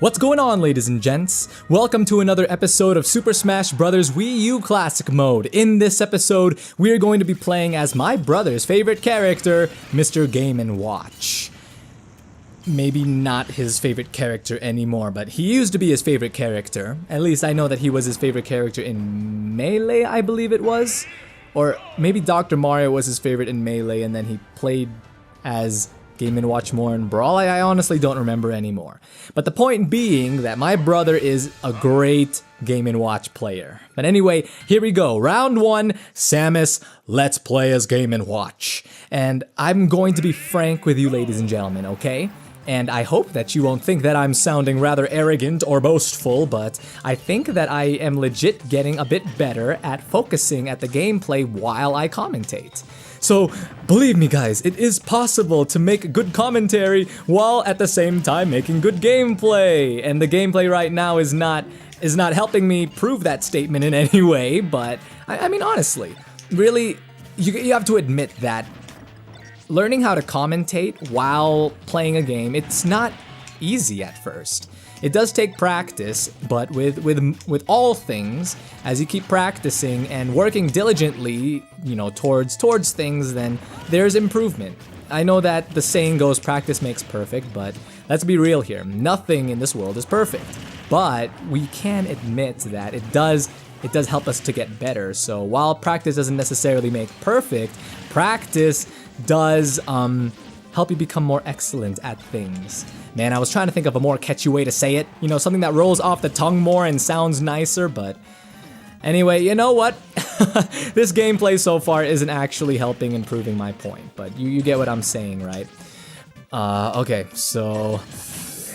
What's going on, ladies and gents? Welcome to another episode of Super Smash Bros. Wii U Classic Mode. In this episode, we are going to be playing as my brother's favorite character, Mr. Game & Watch. Maybe not his favorite character anymore, but he used to be his favorite character. At least I know that he was his favorite character in Melee, I believe it was. Or maybe Dr. Mario was his favorite in Melee, and then he played as Game & Watch more in Brawl. I honestly don't remember anymore. But the point being that my brother is a great Game & Watch player. But anyway, here we go. Round 1, Samus, let's play as Game & Watch. And I'm going to be frank with you, ladies and gentlemen, okay? And I hope that you won't think that I'm sounding rather arrogant or boastful, but I think that I am legit getting a bit better at focusing at the gameplay while I commentate. So, believe me guys, it is possible to make good commentary while at the same time making good gameplay. And the gameplay right now is not helping me prove that statement in any way, but I mean honestly, really, you have to admit that learning how to commentate while playing a game, it's not easy at first. It does take practice, but with all things, as you keep practicing and working diligently, you know, towards things, then there's improvement. I know that the saying goes, practice makes perfect, but let's be real here. Nothing in this world is perfect. But we can admit that it does help us to get better. So while practice doesn't necessarily make perfect, practice does help you become more excellent at things. Man, I was trying to think of a more catchy way to say it. You know, something that rolls off the tongue more and sounds nicer, but anyway, you know what? This gameplay so far isn't actually helping improving my point, but you get what I'm saying, right? Okay, so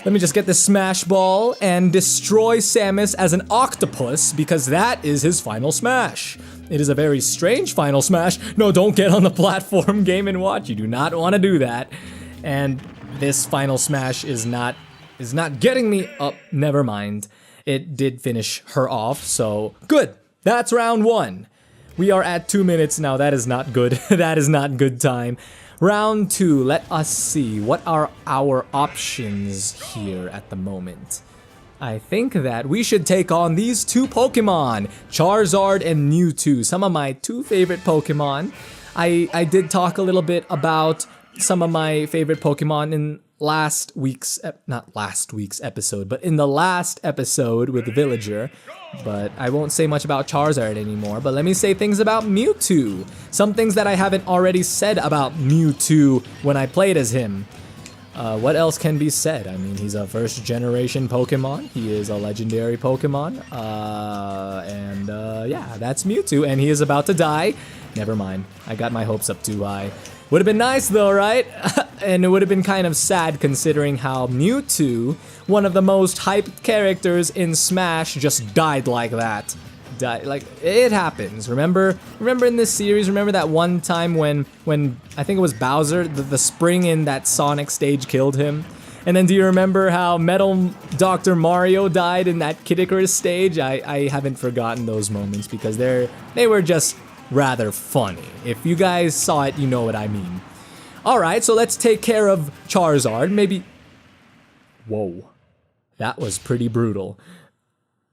let me just get this Smash Ball and destroy Samus as an octopus, because that is his final smash. It is a very strange final smash. No, don't get on the platform, Game & Watch. You do not want to do that. And this final smash is not getting me up. Never mind. It did finish her off, so good. That's round 1. We are at 2 minutes now. That is not good. That is not good time. Round 2. Let us see. What are our options here at the moment? I think that we should take on these two Pokemon, Charizard and Mewtwo, some of my 2 favorite Pokemon. I did talk a little bit about some of my favorite Pokemon in last week's, not last week's episode, but in the last episode with the Villager. But I won't say much about Charizard anymore, but let me say things about Mewtwo. Some things that I haven't already said about Mewtwo when I played as him. What else can be said? I mean, he's a first generation Pokemon. He is a legendary Pokemon. Yeah, that's Mewtwo, and he is about to die. Never mind. I got my hopes up too high. Would have been nice though, right? And it would have been kind of sad considering how Mewtwo, one of the most hyped characters in Smash, just died like that. Like, it happens. Remember in this series, remember that one time when I think it was Bowser, the spring in that Sonic stage killed him? And then do you remember how Metal Dr. Mario died in that Kid Icarus stage? I haven't forgotten those moments because they were just rather funny. If you guys saw it, you know what I mean. Alright, so let's take care of Charizard. Maybe... Whoa. That was pretty brutal.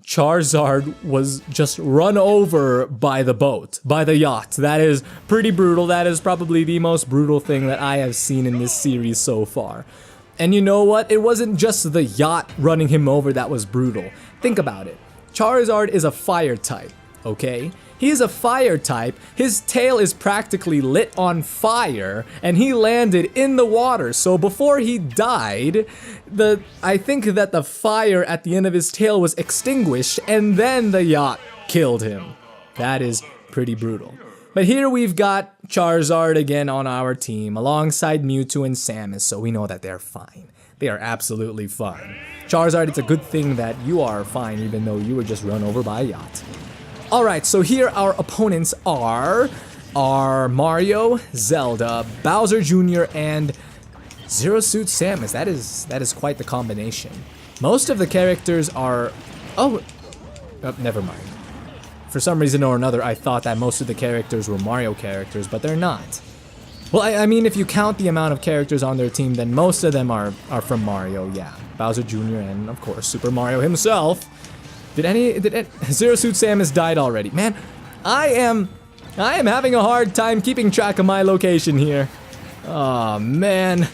Charizard was just run over by the boat, by the yacht. That is pretty brutal. That is probably the most brutal thing that I have seen in this series so far. And you know what? It wasn't just the yacht running him over that was brutal. Think about it. Charizard is a fire type, okay? He is a fire type, his tail is practically lit on fire, and he landed in the water. So before he died, I think that the fire at the end of his tail was extinguished, and then the yacht killed him. That is pretty brutal. But here we've got Charizard again on our team, alongside Mewtwo and Samus, so we know that they're fine. They are absolutely fine. Charizard, it's a good thing that you are fine, even though you were just run over by a yacht. Alright, so here our opponents are Mario, Zelda, Bowser Jr., and Zero Suit Samus. That is quite the combination. Most of the characters are... Oh, never mind. For some reason or another, I thought that most of the characters were Mario characters, but they're not. Well, I mean, if you count the amount of characters on their team, then most of them are from Mario, yeah. Bowser Jr. and, of course, Super Mario himself. Zero Suit Samus died already. Man, I am having a hard time keeping track of my location here. Oh, man.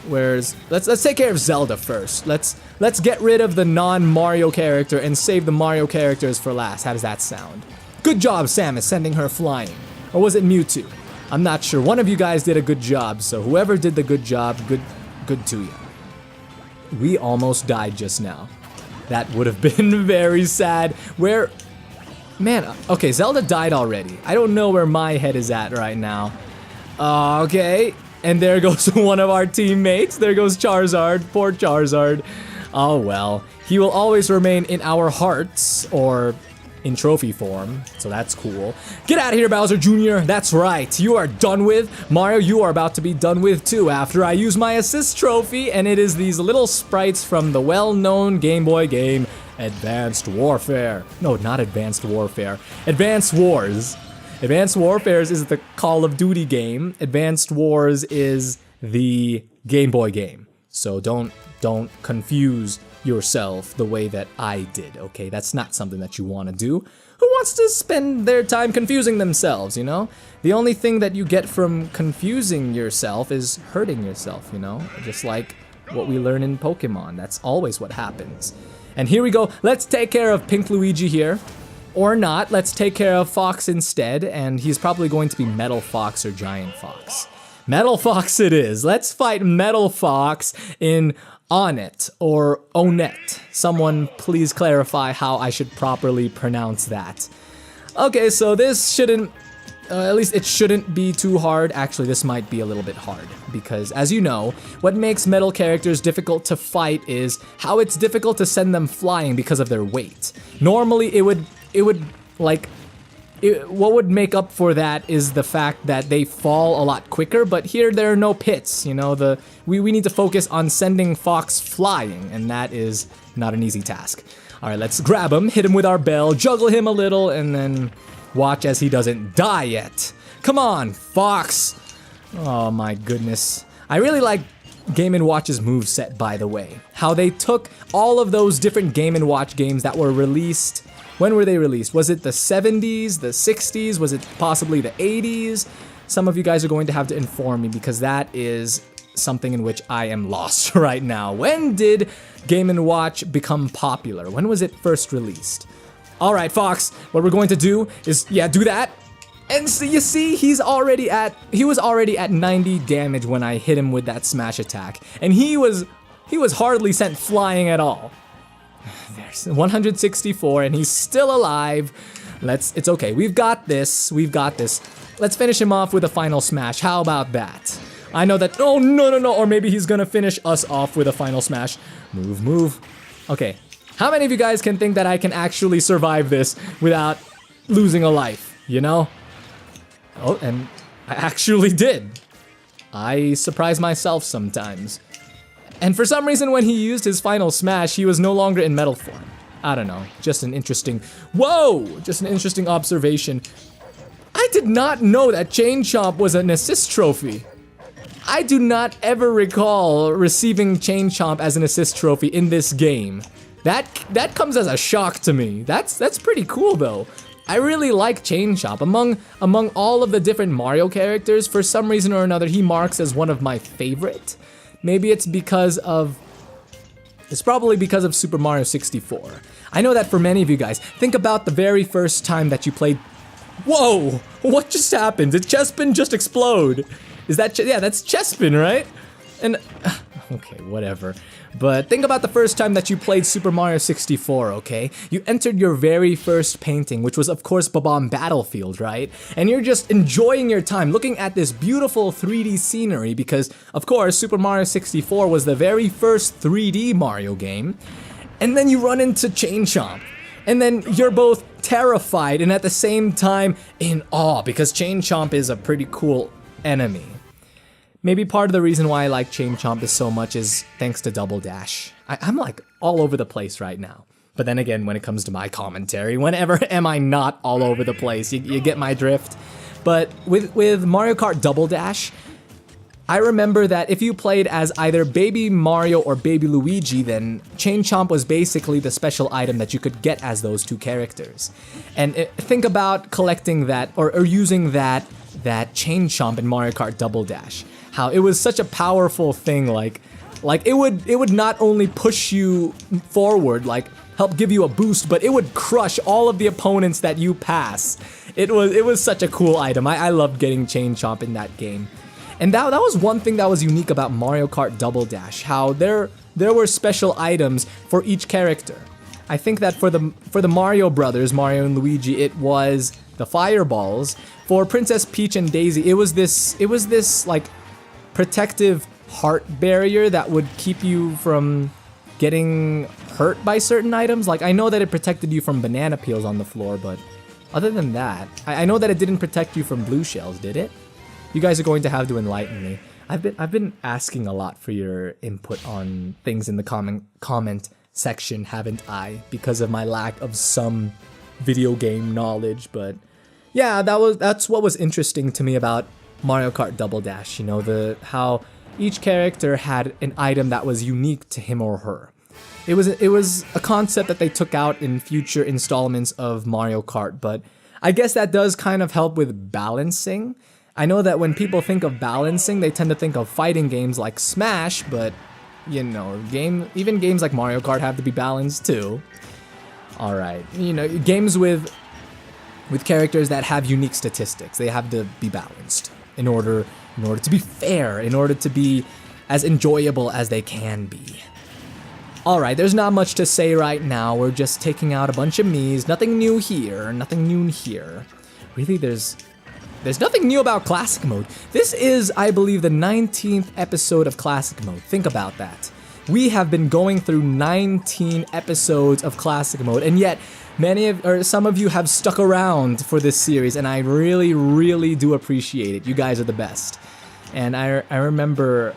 Let's take care of Zelda first. Let's get rid of the non-Mario character and save the Mario characters for last. How does that sound? Good job, Samus, sending her flying. Or was it Mewtwo? I'm not sure. One of you guys did a good job, so whoever did the good job, good to you. We almost died just now. That would have been very sad. Man, okay, Zelda died already. I don't know where my head is at right now. Okay, and there goes one of our teammates. There goes Charizard, poor Charizard. Oh well, he will always remain in our hearts, or in trophy form, so that's cool. Get out of here, Bowser Jr. That's right, you are done with. Mario, you are about to be done with too after I use my assist trophy, and it is these little sprites from the well-known Game Boy game, Advanced Warfare. No, not Advanced Warfare. Advanced Wars. Advanced Warfare is the Call of Duty game. Advanced Wars is the Game Boy game. So don't confuse yourself the way that I did, okay? That's not something that you want to do. Who wants to spend their time confusing themselves, you know? The only thing that you get from confusing yourself is hurting yourself, you know? Just like what we learn in Pokemon. That's always what happens. And here we go. Let's take care of Pink Luigi here. Or not. Let's take care of Fox instead, and he's probably going to be Metal Fox or Giant Fox. Metal Fox it is. Let's fight Metal Fox in Onet or Onet. Someone please clarify how I should properly pronounce that. Okay, so this shouldn't, at least it shouldn't be too hard. Actually, this might be a little bit hard because, as you know, what makes metal characters difficult to fight is how it's difficult to send them flying because of their weight. Normally, what would make up for that is the fact that they fall a lot quicker, but here there are no pits, you know, we need to focus on sending Fox flying, and that is not an easy task. Alright, let's grab him, hit him with our bell, juggle him a little, and then watch as he doesn't die yet. Come on, Fox! Oh my goodness. I really like Game & Watch's moveset, by the way. How they took all of those different Game & Watch games that were released. When were they released? Was it the 70s, the 60s? Was it possibly the 80s? Some of you guys are going to have to inform me because that is something in which I am lost right now. When did Game & Watch become popular? When was it first released? All right, Fox, what we're going to do is, yeah, do that. And so you see, he was already at 90 damage when I hit him with that smash attack. And he was hardly sent flying at all. There's 164 and he's still alive. It's okay. We've got this. Let's finish him off with a final smash. How about that? I know that, oh no, or maybe he's gonna finish us off with a final smash. Move. Okay. How many of you guys can think that I can actually survive this without losing a life, you know? Oh, and I actually did. I surprise myself sometimes. And for some reason, when he used his final smash, he was no longer in metal form. I don't know, just an interesting observation. I did not know that Chain Chomp was an assist trophy. I do not ever recall receiving Chain Chomp as an assist trophy in this game. That comes as a shock to me. That's pretty cool though. I really like Chain Chomp. Among all of the different Mario characters, for some reason or another, he marks as one of my favorite. Maybe it's probably because of Super Mario 64. I know that for many of you guys, think about the very first time that you played. Whoa! What just happened? Did Chespin just explode? Is that, yeah, that's Chespin, right? And, okay, whatever. But think about the first time that you played Super Mario 64, okay? You entered your very first painting, which was of course Bob-omb Battlefield, right? And you're just enjoying your time, looking at this beautiful 3D scenery because, of course, Super Mario 64 was the very first 3D Mario game. And then you run into Chain Chomp. And then you're both terrified and at the same time in awe because Chain Chomp is a pretty cool enemy. Maybe part of the reason why I like Chain Chomp so much is thanks to Double Dash. I'm like all over the place right now. But then again, when it comes to my commentary, whenever am I not all over the place? You get my drift. But with Mario Kart Double Dash, I remember that if you played as either Baby Mario or Baby Luigi, then Chain Chomp was basically the special item that you could get as those two characters. And think about collecting that or using that Chain Chomp in Mario Kart Double Dash. How it was such a powerful thing, like it would not only push you forward, like help give you a boost, but it would crush all of the opponents that you pass. It was such a cool item. I loved getting Chain Chomp in that game. And that was one thing that was unique about Mario Kart Double Dash, how there were special items for each character. I think that for the Mario brothers, Mario and Luigi, it was the fireballs. For Princess Peach and Daisy, it was this like protective heart barrier that would keep you from getting hurt by certain items. Like, I know that it protected you from banana peels on the floor, but other than that, I know that it didn't protect you from blue shells, did it? You guys are going to have to enlighten me. I've been asking a lot for your input on things in the comment section, haven't I? Because of my lack of some video game knowledge, but yeah, that's what was interesting to me about Mario Kart Double Dash. You know, how each character had an item that was unique to him or her. It was a concept that they took out in future installments of Mario Kart, but I guess that does kind of help with balancing. I know that when people think of balancing, they tend to think of fighting games like Smash, but, you know, even games like Mario Kart have to be balanced too. Alright, you know, games with characters that have unique statistics, they have to be balanced in order to be fair, in order to be as enjoyable as they can be. Alright, there's not much to say right now, we're just taking out a bunch of Miis, nothing new here, nothing new here. Really, there's nothing new about Classic Mode. This is, I believe, the 19th episode of Classic Mode. Think about that. We have been going through 19 episodes of Classic Mode, and yet some of you have stuck around for this series, and I really, really do appreciate it. You guys are the best. And I remember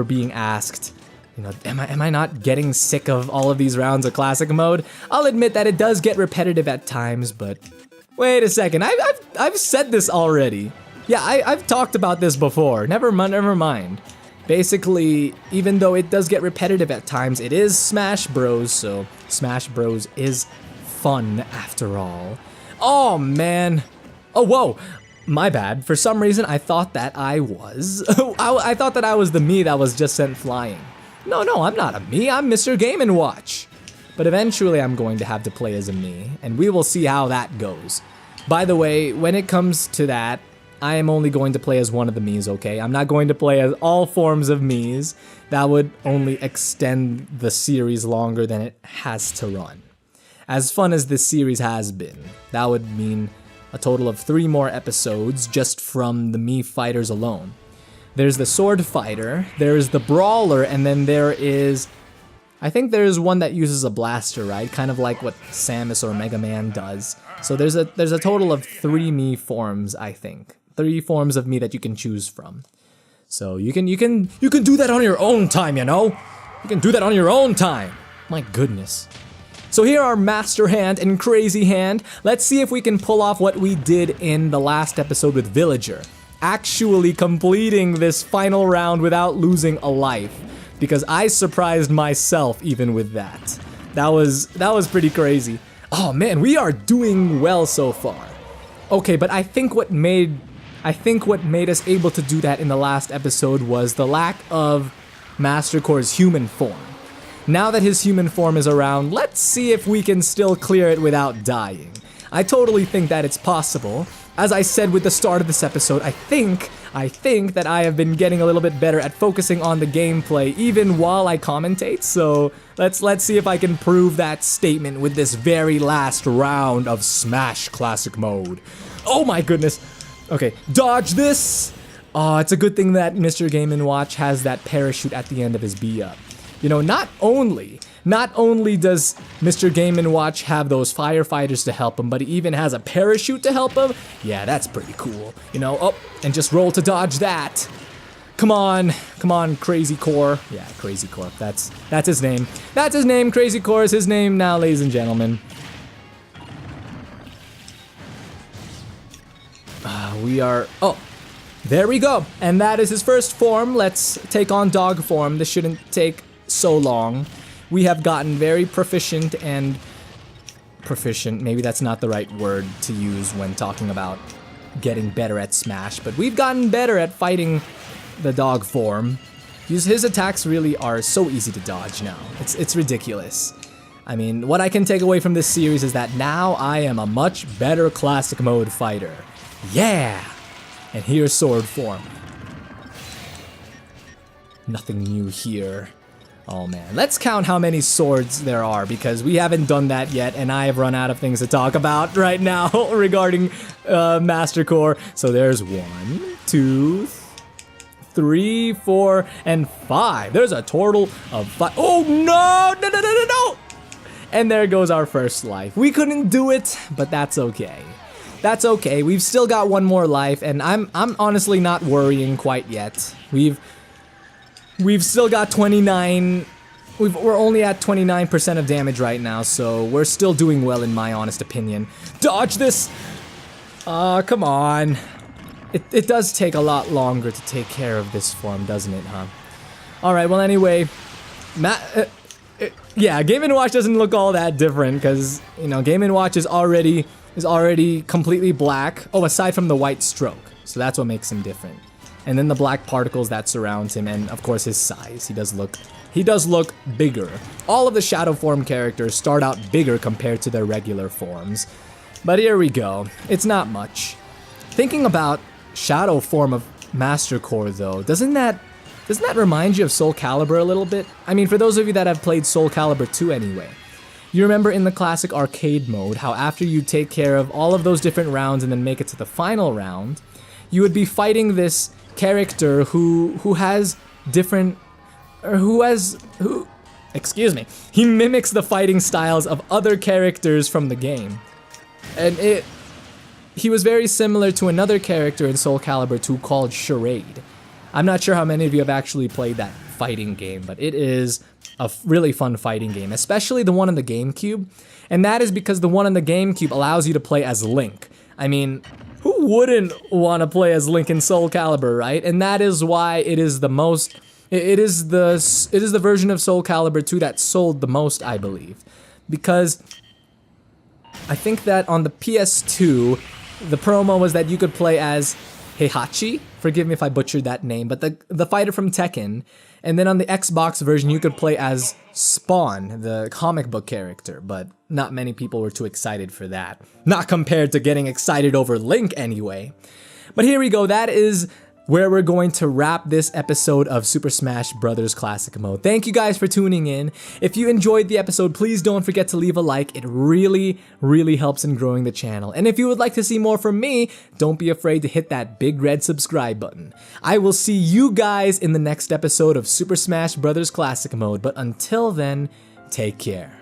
being asked, you know, am I not getting sick of all of these rounds of Classic Mode? I'll admit that it does get repetitive at times, but wait a second, I've said this already. Yeah, I've talked about this before. Never mind. Basically, even though it does get repetitive at times, it is Smash Bros, so Smash Bros is fun after all. Oh man. Oh whoa. My bad. For some reason, I thought that I was. I thought that I was the Mii that was just sent flying. No, I'm not a Mii. I'm Mr. Game & Watch. But eventually I'm going to have to play as a Mii, and we will see how that goes. By the way, when it comes to that, I am only going to play as one of the Miis, okay? I'm not going to play as all forms of Miis. That would only extend the series longer than it has to run. As fun as this series has been, that would mean a total of 3 more episodes just from the Mii fighters alone. There's the Sword Fighter, there's the Brawler, and then there is... I think there's one that uses a blaster, right? Kind of like what Samus or Mega Man does. So there's a total of 3 Mii forms, I think. 3 forms of Mii that you can choose from. So you can do that on your own time, you know? You can do that on your own time. My goodness. So here are Master Hand and Crazy Hand. Let's see if we can pull off what we did in the last episode with Villager. Actually completing this final round without losing a life. Because I surprised myself even with that. That was pretty crazy. Oh man, we are doing well so far. Okay, but I think what made us able to do that in the last episode was the lack of Master Core's human form. Now that his human form is around, let's see if we can still clear it without dying. I totally think that it's possible. As I said with the start of this episode, I think that I have been getting a little bit better at focusing on the gameplay even while I commentate, so let's see if I can prove that statement with this very last round of Smash Classic Mode. Oh my goodness. Okay, dodge this! Oh, it's a good thing that Mr. Game & Watch has that parachute at the end of his B-up. You know, not only does Mr. Game & Watch have those firefighters to help him, but he even has a parachute to help him. Yeah, that's pretty cool. You know, oh, and just roll to dodge that. Come on, Crazy Core. Yeah, Crazy Core, that's his name. That's his name, Crazy Core is his name now, ladies and gentlemen. We are, oh, There we go. And that is his first form. Let's take on dog form. This shouldn't take so long. We have gotten very proficient and... Proficient, maybe that's not the right word to use when talking about getting better at Smash, but we've gotten better at fighting the dog form. His attacks really are so easy to dodge now. It's ridiculous. I mean, what I can take away from this series is that now I am a much better classic mode fighter. Yeah! And here's sword form. Nothing new here. Oh man, let's count how many swords there are because we haven't done that yet and I have run out of things to talk about right now regarding Master Core. So there's 1, 2, 3, 4, and 5. There's a total of 5. Oh no! And there goes our first life. We couldn't do it, but that's okay. That's okay. We've still got one more life and I'm honestly not worrying quite yet. We've still got 29, we're only at 29% of damage right now, so we're still doing well in my honest opinion. Dodge this! Come on. It does take a lot longer to take care of this form, doesn't it, huh? Alright, well anyway, yeah, Game & Watch doesn't look all that different, because, you know, Game & Watch is already completely black. Oh, aside from the white stroke, so that's what makes him different. And then the black particles that surround him, and of course his size. He does look bigger. All of the shadow form characters start out bigger compared to their regular forms. But here we go. It's not much. Thinking about shadow form of Master Core though, doesn't that remind you of Soul Calibur a little bit? I mean, for those of you that have played Soul Calibur 2 anyway. You remember in the classic arcade mode how after you take care of all of those different rounds and then make it to the final round, you would be fighting this character who has different, or excuse me, he mimics the fighting styles of other characters from the game. And he was very similar to another character in Soul Calibur 2 called Charade. I'm not sure how many of you have actually played that fighting game, but it is a really fun fighting game, especially the one on the GameCube. And that is because the one on the GameCube allows you to play as Link. I mean, who wouldn't want to play as Link in Soul Calibur, right? And that is why it is the most, it is the version of Soul Calibur 2 that sold the most, I believe. Because I think that on the PS2, the promo was that you could play as Heihachi, forgive me if I butchered that name, but the fighter from Tekken. And then on the Xbox version, you could play as Spawn, the comic book character, but not many people were too excited for that. Not compared to getting excited over Link anyway. But here we go, that is where we're going to wrap this episode of Super Smash Bros. Classic Mode. Thank you guys for tuning in. If you enjoyed the episode, please don't forget to leave a like. It really, really helps in growing the channel. And if you would like to see more from me, don't be afraid to hit that big red subscribe button. I will see you guys in the next episode of Super Smash Bros. Classic Mode. But until then, take care.